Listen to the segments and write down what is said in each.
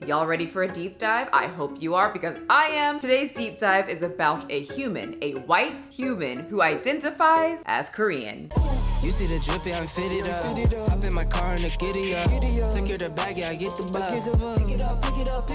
Y'all ready for a deep dive? I hope you are, because I am. Today's deep dive is about a human, a white human who identifies as Korean. You see the drip, yeah, I'm fitted up. Hop in my car and the giddy up. Secure the bag, yeah, I get the bus. Pick it up.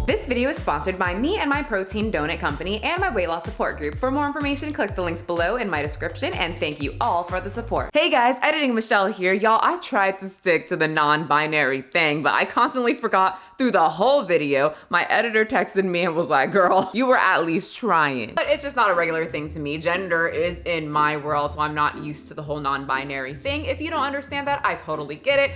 This video is sponsored by me and my protein donut company and my weight loss support group. For more information, click the links below in my description, and thank you all for the support. Hey guys, editing Michelle here. Y'all, I tried to stick to the non-binary thing, but I constantly forgot through the whole video. My editor texted me and was like, girl, you were at least trying. But it's just not a regular thing to me. Gender is in my world, so I'm not used to the whole non-binary thing. If you don't understand that, I totally get it.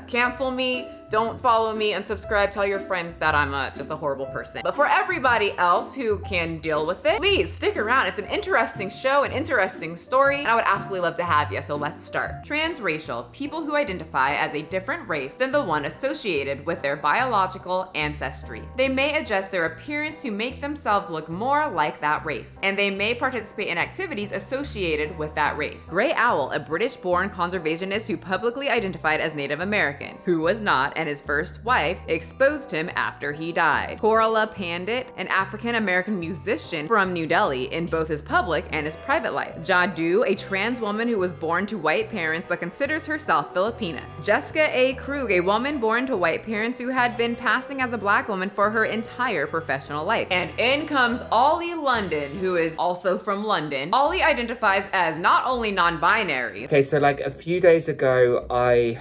Cancel me, don't follow me, unsubscribe, tell your friends that I'm just a horrible person. But for everybody else who can deal with it, please stick around. It's an interesting show, an interesting story, and I would absolutely love to have you, so let's start. Transracial, people who identify as a different race than the one associated with their biological ancestry. They may adjust their appearance to make themselves look more like that race, and they may participate in activities associated with that race. Gray Owl, a British-born conservationist who publicly identified as Native American, who was not, and his first wife exposed him after he died. Corella Pandit, an African-American musician from New Delhi in both his public and his private life. Jadu, a trans woman who was born to white parents but considers herself Filipina. Jessica A. Krug, a woman born to white parents who had been passing as a black woman for her entire professional life. And in comes Oli London, who is also from London. Oli identifies as not only non-binary. Okay, so like a few days ago, I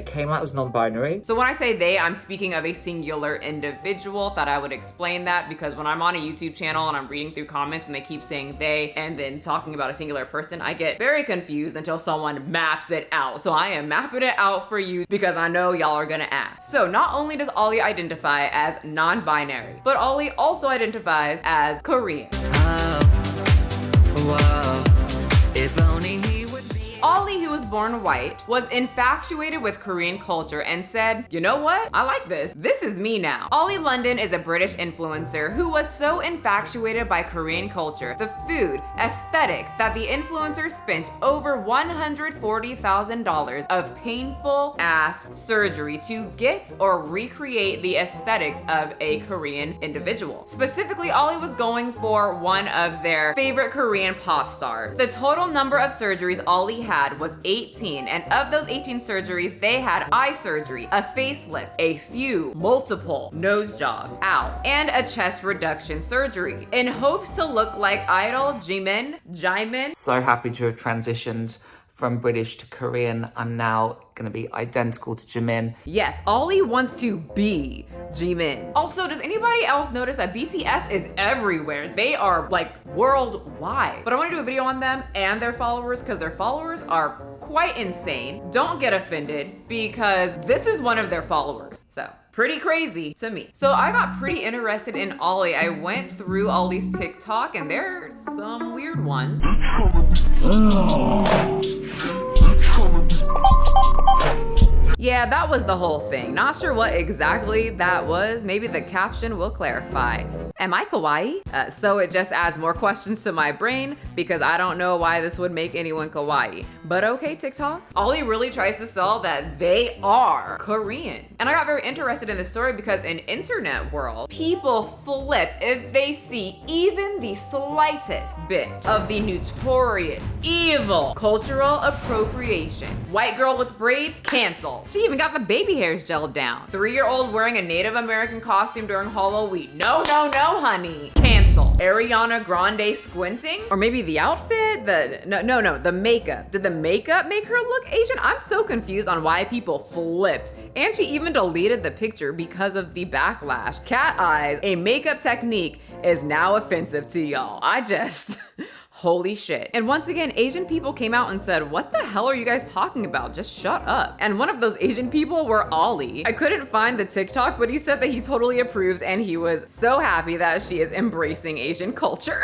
came out as non-binary. So when I say they, I'm speaking of a singular individual. Thought I would explain that because when I'm on a YouTube channel and I'm reading through comments and they keep saying they and then talking about a singular person, I get very confused until someone maps it out. So I am mapping it out for you because I know y'all are gonna ask. So not only does Oli identify as non-binary, but Oli also identifies as Korean. If only he would be. Oli, who was born white, was infatuated with Korean culture and said, you know what? I like this. This is me now. Oli London is a British influencer who was so infatuated by Korean culture, the food, aesthetic, that the influencer spent over $140,000 of painful ass surgery to get or recreate the aesthetics of a Korean individual. Specifically, Oli was going for one of their favorite Korean pop stars. The total number of surgeries Oli had was 18, and of those 18 surgeries, they had eye surgery, a facelift, a few, multiple nose jobs, and a chest reduction surgery in hopes to look like idol Jimin. So happy to have transitioned from British to Korean. I'm now gonna be identical to Jimin. Yes, Oli wants to be Jimin. Also, does anybody else notice that BTS is everywhere? They are like worldwide. But I want to do a video on them and their followers because their followers are quite insane. Don't get offended because this is one of their followers. So pretty crazy to me. So I got pretty interested in Oli. I went through Oli's TikTok and there's some weird ones. Yeah, that was the whole thing. Not sure what exactly that was. Maybe the caption will clarify. Am I kawaii? So it just adds more questions to my brain because I don't know why this would make anyone kawaii. But okay, TikTok. Oli really tries to sell that they are Korean. And I got very interested in this story because in internet world, people flip if they see even the slightest bit of the notorious, evil cultural appropriation. White girl with braids, cancel. She even got the baby hairs gelled down. 3-year-old wearing a Native American costume during Halloween. No, honey. Cancel. Ariana Grande squinting? Or maybe the outfit? The makeup. Did the makeup make her look Asian? I'm so confused on why people flipped. And she even deleted the picture because of the backlash. Cat eyes, a makeup technique, is now offensive to y'all. Holy shit. And once again, Asian people came out and said, what the hell are you guys talking about? Just shut up. And one of those Asian people were Oli. I couldn't find the TikTok, but he said that he totally approves and he was so happy that she is embracing Asian culture.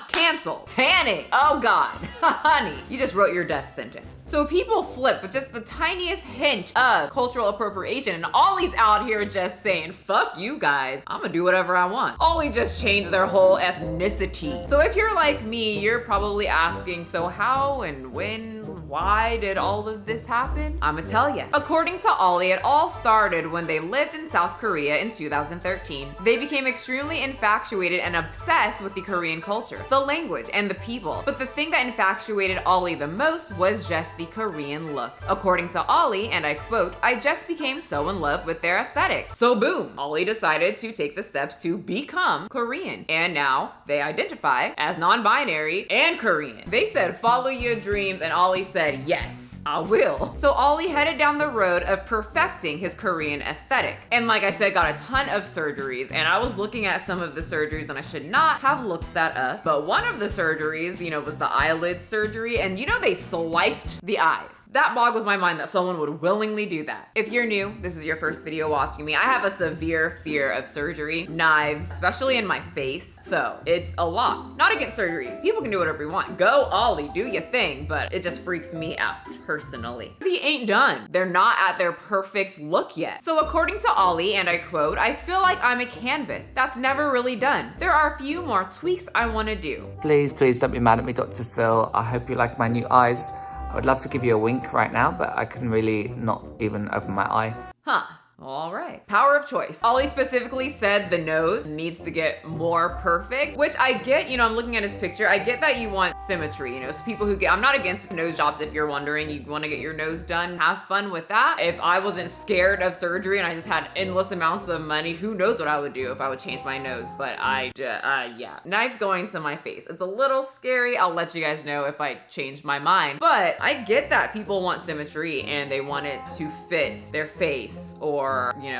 Cancel. Tanning. Oh God. Honey, you just wrote your death sentence. So people flip with just the tiniest hint of cultural appropriation, and Oli's out here just saying, fuck you guys, I'm gonna do whatever I want. Oli just changed their whole ethnicity. So if you're like me, you're probably asking, so how and when, why did all of this happen? I'ma tell ya. According to Oli, it all started when they lived in South Korea in 2013. They became extremely infatuated and obsessed with the Korean culture, the language, and the people. But the thing that infatuated Oli the most was just the Korean look. According to Oli, and I quote, "I just became so in love with their aesthetic." So boom, Oli decided to take the steps to become Korean. And now they identify as non-binary and Korean. They said, follow your dreams, and Oli said, yes, I will. So Oli headed down the road of perfecting his Korean aesthetic. And like I said, got a ton of surgeries. And I was looking at some of the surgeries and I should not have looked that up. But one of the surgeries, was the eyelid surgery. And they sliced the eyes. That boggles my mind that someone would willingly do that. If you're new, this is your first video watching me, I have a severe fear of surgery, knives, especially in my face. So it's a lot. Not against surgery. People can do whatever you want. Go Oli, do your thing. But it just freaks me out personally. He ain't done. They're not at their perfect look yet. So according to Oli, and I quote, "I feel like I'm a canvas that's never really done. There are a few more tweaks I want to do." Please don't be mad at me, Dr. Phil. I hope you like my new eyes. I would love to give you a wink right now, but I can really not even open my eye. Huh. All right. Power of choice. Oli specifically said the nose needs to get more perfect, which I get, I'm looking at his picture. I get that you want symmetry, so people who I'm not against nose jobs if you're wondering, you want to get your nose done, have fun with that. If I wasn't scared of surgery and I just had endless amounts of money, who knows what I would do if I would change my nose, but yeah. Knives going to my face. It's a little scary. I'll let you guys know if I change my mind, but I get that people want symmetry and they want it to fit their face, or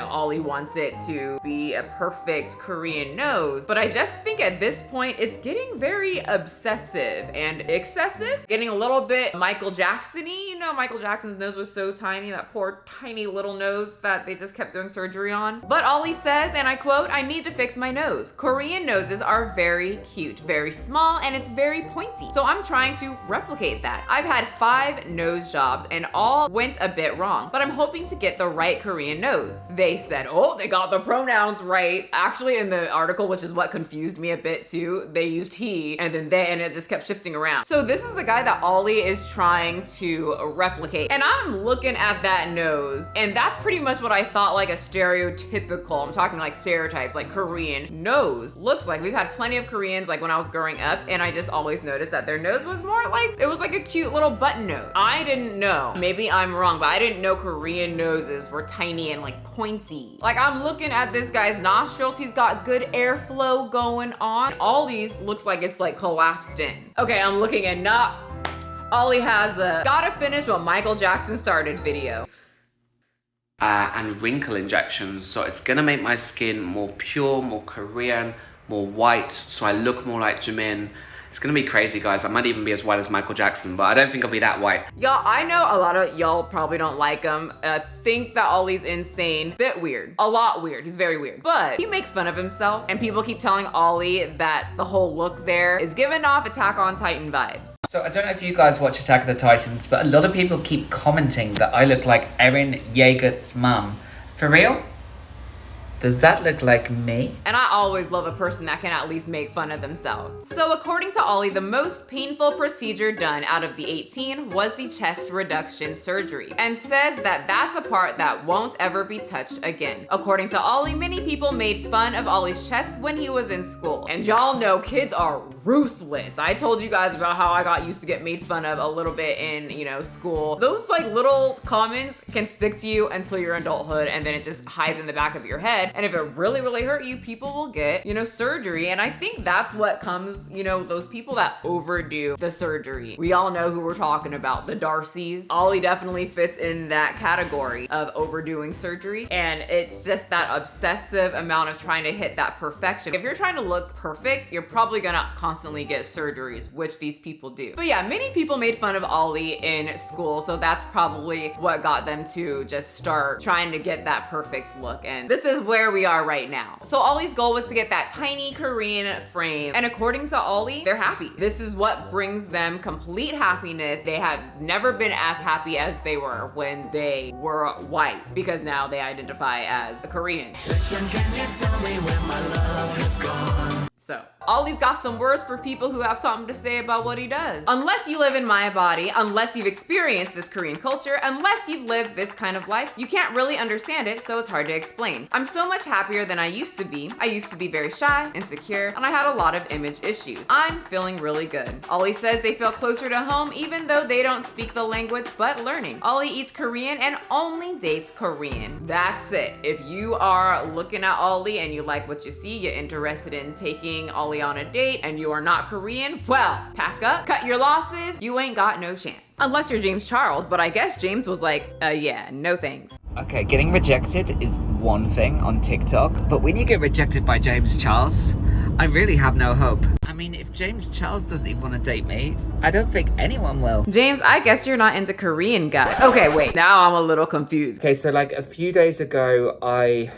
Oli wants it to be a perfect Korean nose. But I just think at this point, it's getting very obsessive and excessive, getting a little bit Michael Jackson-y. Michael Jackson's nose was so tiny, that poor tiny little nose that they just kept doing surgery on. But Oli says, and I quote, "I need to fix my nose. Korean noses are very cute, very small, and it's very pointy. So I'm trying to replicate that. I've had 5 nose jobs and all went a bit wrong, but I'm hoping to get the right Korean nose." They said, oh, they got the pronouns right. Actually, in the article, which is what confused me a bit too, they used he and then they, and it just kept shifting around. So this is the guy that Oli is trying to replicate. And I'm looking at that nose, and that's pretty much what I thought like a stereotypical, I'm talking like stereotypes, like Korean nose looks like. We've had plenty of Koreans like when I was growing up, and I just always noticed that their nose was more like, it was like a cute little button nose. I didn't know, maybe I'm wrong, but I didn't know Korean noses were tiny and like pointy. Like I'm looking at this guy's nostrils, he's got good airflow going on. All these looks like it's like collapsed in. Okay, I'm looking at not, Oli has a gotta finish what Michael Jackson started video. And wrinkle injections, so it's gonna make my skin more pure, more Korean, more white, so I look more like Jimin. It's gonna be crazy, guys. I might even be as white as Michael Jackson, but I don't think I'll be that white. Y'all, I know a lot of y'all probably don't like him. Think that Oli's insane. Bit weird. A lot weird. He's very weird. But he makes fun of himself, and people keep telling Oli that the whole look there is giving off Attack on Titan vibes. So I don't know if you guys watch Attack of the Titans, but a lot of people keep commenting that I look like Eren Yeager's mum. For real? Does that look like me? And I always love a person that can at least make fun of themselves. So according to Oli, the most painful procedure done out of the 18 was the chest reduction surgery, and says that that's a part that won't ever be touched again. According to Oli, many people made fun of Oli's chest when he was in school. And y'all know kids are ruthless. I told you guys about how I got used to get made fun of a little bit in, school. Those like little comments can stick to you until your adulthood, and then it just hides in the back of your head. And if it really, really hurt you, people will get, surgery. And I think that's what comes, those people that overdo the surgery. We all know who we're talking about, the Darcys. Oli definitely fits in that category of overdoing surgery. And it's just that obsessive amount of trying to hit that perfection. If you're trying to look perfect, you're probably gonna constantly get surgeries, which these people do. But yeah, many people made fun of Oli in school, so that's probably what got them to just start trying to get that perfect look. And this is where we are right now. So Oli's goal was to get that tiny Korean frame, and according to Oli, they're happy. This is what brings them complete happiness. They have never been as happy as they were when they were white, because now they identify as a Korean. So, Ollie's got some words for people who have something to say about what he does. Unless you live in my body, unless you've experienced this Korean culture, unless you've lived this kind of life, you can't really understand it, so it's hard to explain. I'm so much happier than I used to be. I used to be very shy, insecure, and I had a lot of image issues. I'm feeling really good. Ollie says they feel closer to home even though they don't speak the language, but learning. Ollie eats Korean and only dates Korean. That's it. If you are looking at Ollie and you like what you see, you're interested in taking Ollie on a date, and you are not Korean, well, pack up, cut your losses, you ain't got no chance. Unless you're James Charles, but I guess James was like, yeah, no thanks. Okay, getting rejected is one thing on TikTok, but when you get rejected by James Charles, I really have no hope. I mean, if James Charles doesn't even want to date me, I don't think anyone will. James, I guess you're not into Korean guys. Okay, wait, now I'm a little confused. Okay, so like a few days ago, I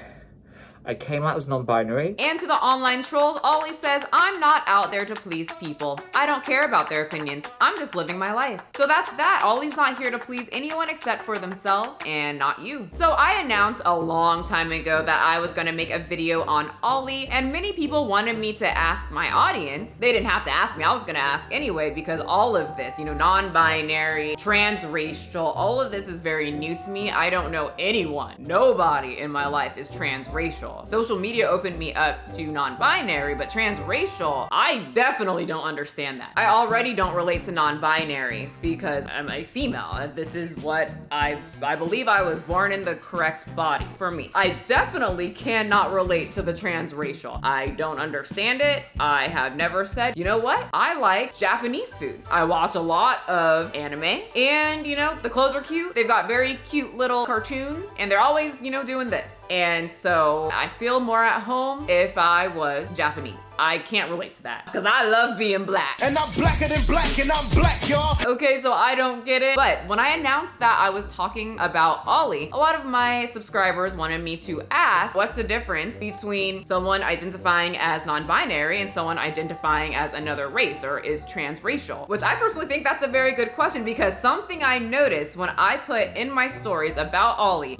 came out as non-binary. And to the online trolls, Ollie says, I'm not out there to please people. I don't care about their opinions. I'm just living my life. So that's that. Ollie's not here to please anyone except for themselves and not you. So I announced a long time ago that I was gonna make a video on Ollie, and many people wanted me to ask my audience. They didn't have to ask me, I was gonna ask anyway, because all of this, non-binary, transracial, all of this is very new to me. I don't know anyone, nobody in my life is transracial. Social media opened me up to non-binary, but transracial, I definitely don't understand that. I already don't relate to non-binary because I'm a female. This is what I believe I was born in the correct body for me. I definitely cannot relate to the transracial. I don't understand it. I have never said, you know what? I like Japanese food. I watch a lot of anime and the clothes are cute. They've got very cute little cartoons and they're always, doing this. And so I feel more at home if I was Japanese. I can't relate to that because I love being black. And I'm blacker than black, and I'm black, y'all. Okay, so I don't get it. But when I announced that I was talking about Ollie, a lot of my subscribers wanted me to ask, what's the difference between someone identifying as non-binary and someone identifying as another race or is transracial? Which I personally think that's a very good question because something I noticed when I put in my stories about Ollie,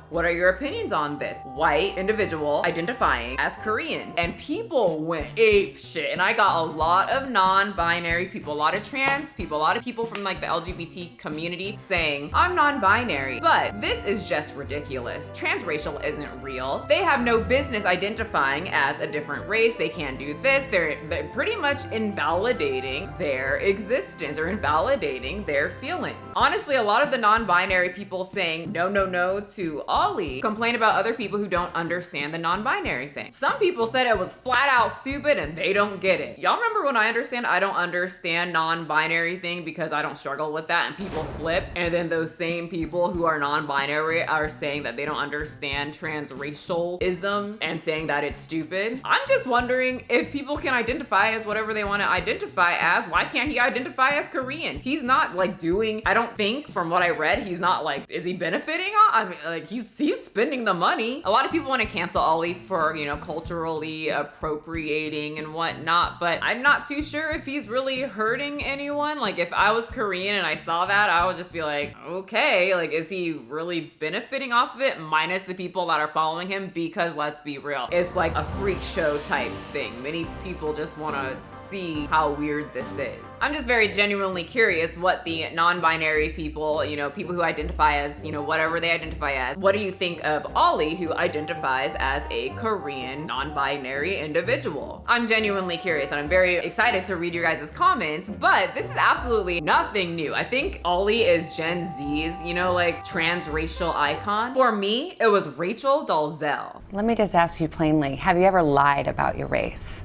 what are your opinions on this? White individual identifying as Korean. And people went ape shit. And I got a lot of non-binary people, a lot of trans people, a lot of people from like the LGBT community saying, I'm non-binary. But this is just ridiculous. Transracial isn't real. They have no business identifying as a different race. They can't do this. They're pretty much invalidating their existence or invalidating their feelings. Honestly, a lot of the non-binary people saying no to Ollie complain about other people who don't understand the non-binary thing. Some people said it was flat out stupid and they don't get it. Y'all remember when I don't understand non-binary thing because I don't struggle with that and people flipped, and then those same people who are non-binary are saying that they don't understand transracialism and saying that it's stupid. I'm just wondering if people can identify as whatever they want to identify as, why can't he identify as Korean? He's not like doing, I don't think from what I read, he's not like, is he benefiting? I mean, like he's spending the money. A lot of people want to cancel Ollie for, culturally appropriating and whatnot, but I'm not too sure if he's really hurting anyone. Like if I was Korean and I saw that, I would just be like, okay, like is he really benefiting off of it? Minus the people that are following him, because let's be real, it's like a freak show type thing. Many people just want to see how weird this is. I'm just very genuinely curious what the non-binary people, people who identify as, whatever they identify as, what do you think of Ollie, who identifies as a Korean non-binary individual? I'm genuinely curious and I'm very excited to read your guys' comments, but this is absolutely nothing new. I think Ollie is Gen Z's, like transracial icon. For me, it was Rachel Dolezal. Let me just ask you plainly, have you ever lied about your race?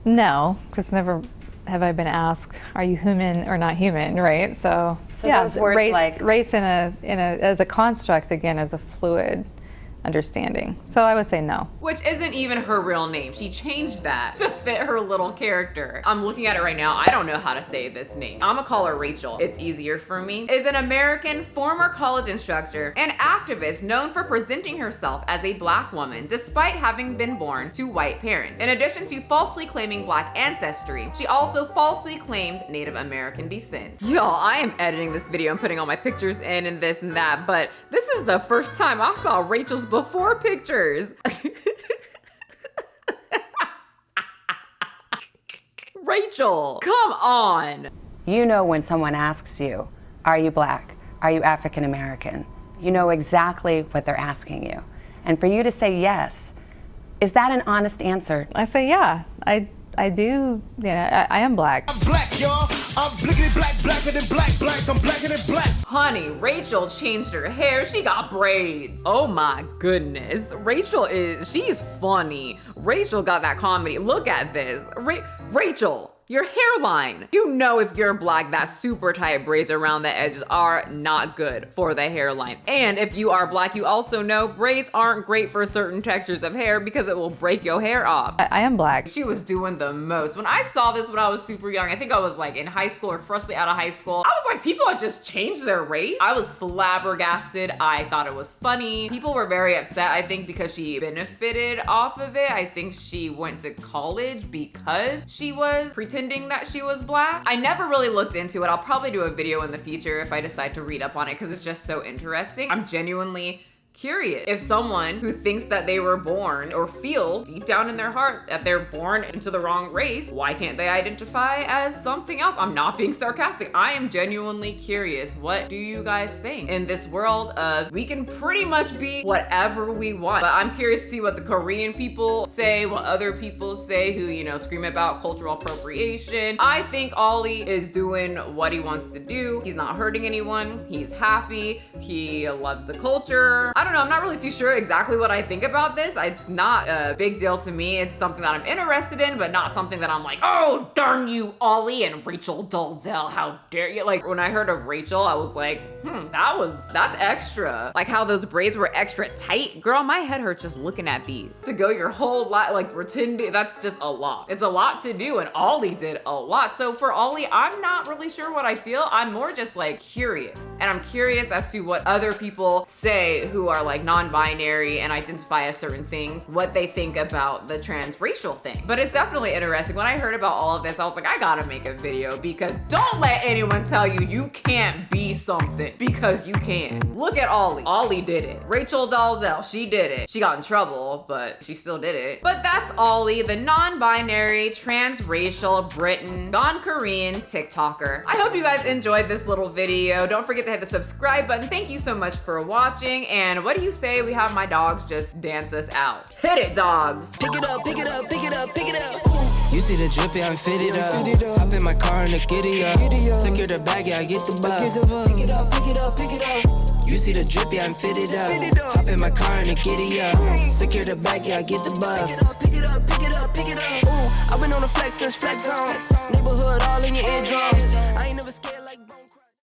No, because never have I been asked, are you human or not human, right? So yeah, those words race in a as a construct, again, as a fluid understanding. So I would say no. Which isn't even her real name. She changed that to fit her little character. I'm looking at it right now. I don't know how to say this name. I'm gonna call her Rachel. It's easier for me. Is an American former college instructor and activist known for presenting herself as a black woman despite having been born to white parents. In addition to falsely claiming black ancestry, she also falsely claimed Native American descent. Y'all, I am editing this video and putting all my pictures in and this and that, but this is the first time I saw Rachel's before pictures. Rachel, come on. You know when someone asks you, are you black? Are you African American? You know exactly what they're asking you. And for you to say yes, is that an honest answer? I say, yeah, I do, I am black. I'm black, y'all. I'm blickety black, blacker than black, black. I'm blacker than black. Honey, Rachel changed her hair. She got braids. Oh my goodness. She's funny. Rachel got that comedy. Look at this. Rachel, your hairline. You know if you're black, that super tight braids around the edges are not good for the hairline. And if you are black, you also know braids aren't great for certain textures of hair because it will break your hair off. I am black. She was doing the most. When I saw this when I was super young, I think I was like in high school or freshly out of high school, I was like, people had just changed their race. I was flabbergasted. I thought it was funny. People were very upset, I think, because she benefited off of it. I think she went to college because she was pretending that she was black. I never really looked into it. I'll probably do a video in the future if I decide to read up on it because it's just so interesting. I'm genuinely curious if someone who thinks that they were born or feels deep down in their heart that they're born into the wrong race, why can't they identify as something else? I'm not being sarcastic. I am genuinely curious. What do you guys think? In this world of we can pretty much be whatever we want, but I'm curious to see what the Korean people say, what other people say who, scream about cultural appropriation. I think Oli is doing what he wants to do. He's not hurting anyone. He's happy. He loves the culture. I don't know, I'm not really too sure exactly what I think about this. It's not a big deal to me. It's something that I'm interested in, but not something that I'm like, oh, darn you, Oli and Rachel Dolezal, how dare you? Like, when I heard of Rachel, I was like, that's extra. Like how those braids were extra tight. Girl, my head hurts just looking at these. To go your whole life, like pretending, that's just a lot. It's a lot to do, and Oli did a lot. So for Oli, I'm not really sure what I feel. I'm more just like curious. And I'm curious as to what other people say who are like non-binary and identify as certain things, what they think about the transracial thing. But it's definitely interesting. When I heard about all of this, I was like, I gotta make a video because don't let anyone tell you you can't be something because you can. Look at Oli. Oli did it. Rachel Dolezal, she did it. She got in trouble, but she still did it. But that's Oli, the non-binary, transracial, Britain, gone Korean TikToker. I hope you guys enjoyed this little video. Don't forget to hit the subscribe button. Thank you so much for watching. And what do you say we have my dogs just dance us out? Hit it, dogs. Pick it up, pick it up, pick it up, pick it up. You see the drippy, I'm fitted up. Hop in my car and the giddy up. Secure the bag, yeah, I get the bus. Pick it up, pick it up, pick it up. You see the drippy, I'm fitted up. Hop in my car and the giddy up. Secure the bag, yeah, I get the bus. Pick it up, pick it up, pick it up. I've been on the flex since flex zone. Neighborhood all in your eardrums.